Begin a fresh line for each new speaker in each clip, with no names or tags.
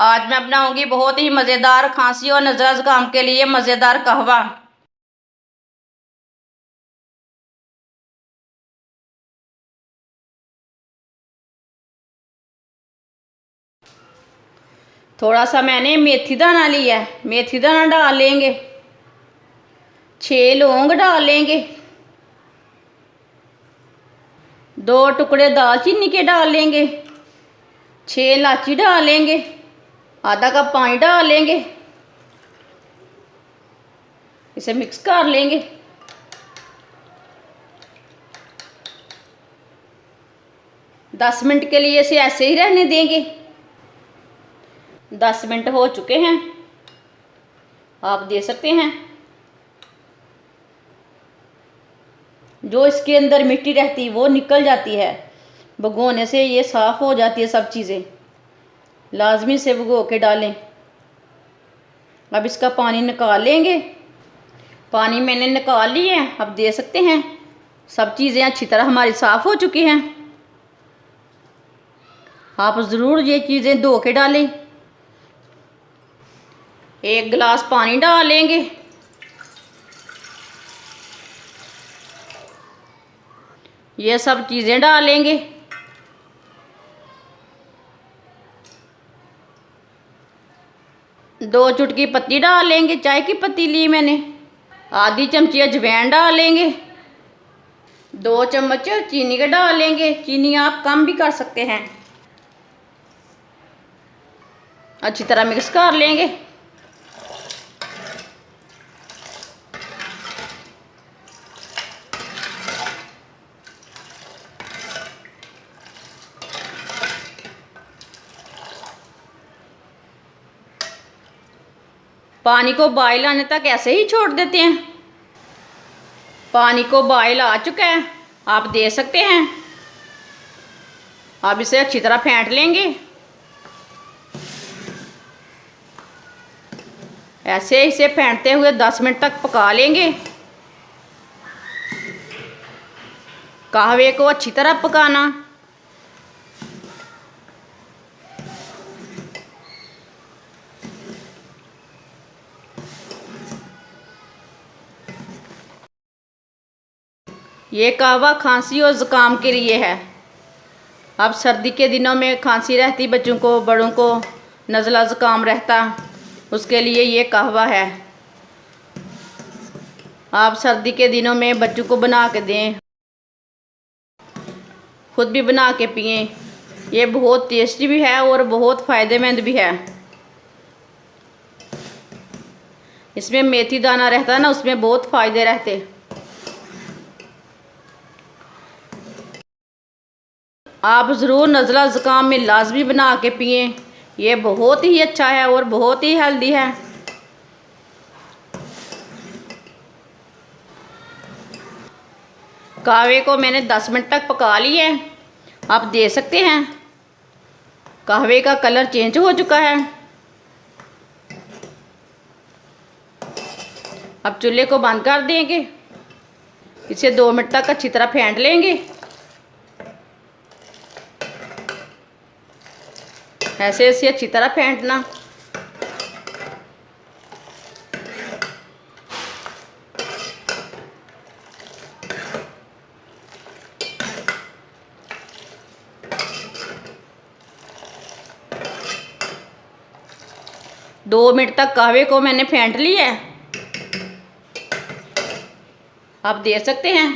आज मैं बनाऊंगी बहुत ही मज़ेदार खांसी और नज़ला ज़ुकाम के लिए मज़ेदार कहवा। थोड़ा सा मैंने मेथी दाना लिया है, मेथी दाना डाल लेंगे। 6 लौंग डाल लेंगे। 2 टुकड़े दालचीनी के डाल लेंगे। 6 इलायची डाल लेंगे। आधा कप पानी डाल लेंगे। इसे मिक्स कर लेंगे। दस मिनट के लिए इसे ऐसे ही रहने देंगे। 10 मिनट हो चुके हैं, आप देख सकते हैं। जो इसके अंदर मिट्टी रहती है वो निकल जाती है, भगोने से ये साफ़ हो जाती है सब चीज़ें। लाजमी से भगो के डालें। अब इसका पानी निकाल लेंगे। पानी मैंने निकाल लिया है, अब देख सकते हैं सब चीज़ें अच्छी तरह हमारी साफ़ हो चुकी हैं। आप ज़रूर ये चीज़ें धो के डालें। 1 गिलास पानी डाल लेंगे। ये सब चीज़ें डालेंगे। दो चुटकी पत्ती डाल लेंगे, चाय की पत्ती ली मैंने। आधी चमची अजवाइन डाल लेंगे। 2 चम्मच चीनी का डाल लेंगे। चीनी आप कम भी कर सकते हैं। अच्छी तरह मिक्स कर लेंगे। पानी को बॉयल आने तक ऐसे ही छोड़ देते हैं। पानी को बॉयल आ चुका है, आप देख सकते हैं। अब इसे अच्छी तरह फेंट लेंगे। ऐसे इसे फेंटते हुए 10 मिनट तक पका लेंगे। कहवे को अच्छी तरह पकाना। ये कहवा खांसी और ज़ुकाम के लिए है। अब सर्दी के दिनों में खांसी रहती, बच्चों को बड़ों को नज़ला ज़ुकाम रहता, उसके लिए ये कहवा है। आप सर्दी के दिनों में बच्चों को बना के दें, खुद भी बना के पिएं। ये बहुत टेस्टी भी है और बहुत फ़ायदेमंद भी है। इसमें मेथी दाना रहता है ना, उसमें बहुत फ़ायदे रहते। आप ज़रूर नज़ला ज़ुकाम में लाजमी बना के पिएं। ये बहुत ही अच्छा है और बहुत ही हेल्दी है। कहवे को मैंने 10 मिनट तक पका लिया है। आप देख सकते हैं कहवे का कलर चेंज हो चुका है। अब चूल्हे को बंद कर देंगे। इसे 2 मिनट तक अच्छी तरह फेंट लेंगे। ऐसे इसे अच्छी तरह फेंटना। दो मिनट तक कहवे को मैंने फेंट लिया है। आप देख सकते हैं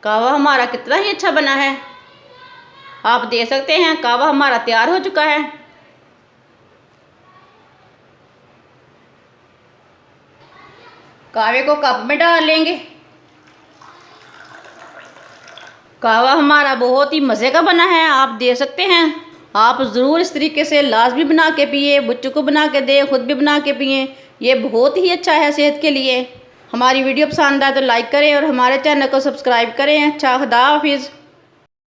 कहवा हमारा कितना ही अच्छा बना है। आप देख सकते हैं कहवा हमारा तैयार हो चुका है। कहवे को कप में डाल लेंगे। कहवा हमारा बहुत ही मज़े का बना है, आप देख सकते हैं। आप ज़रूर इस तरीके से लाजमी बना के पिए, बच्चों को बना के दें, खुद भी बना के पिए। ये बहुत ही अच्छा है सेहत के लिए। हमारी वीडियो पसंद आए तो लाइक करें और हमारे चैनल को सब्सक्राइब करें। अच्छा, खुदा हाफिज़।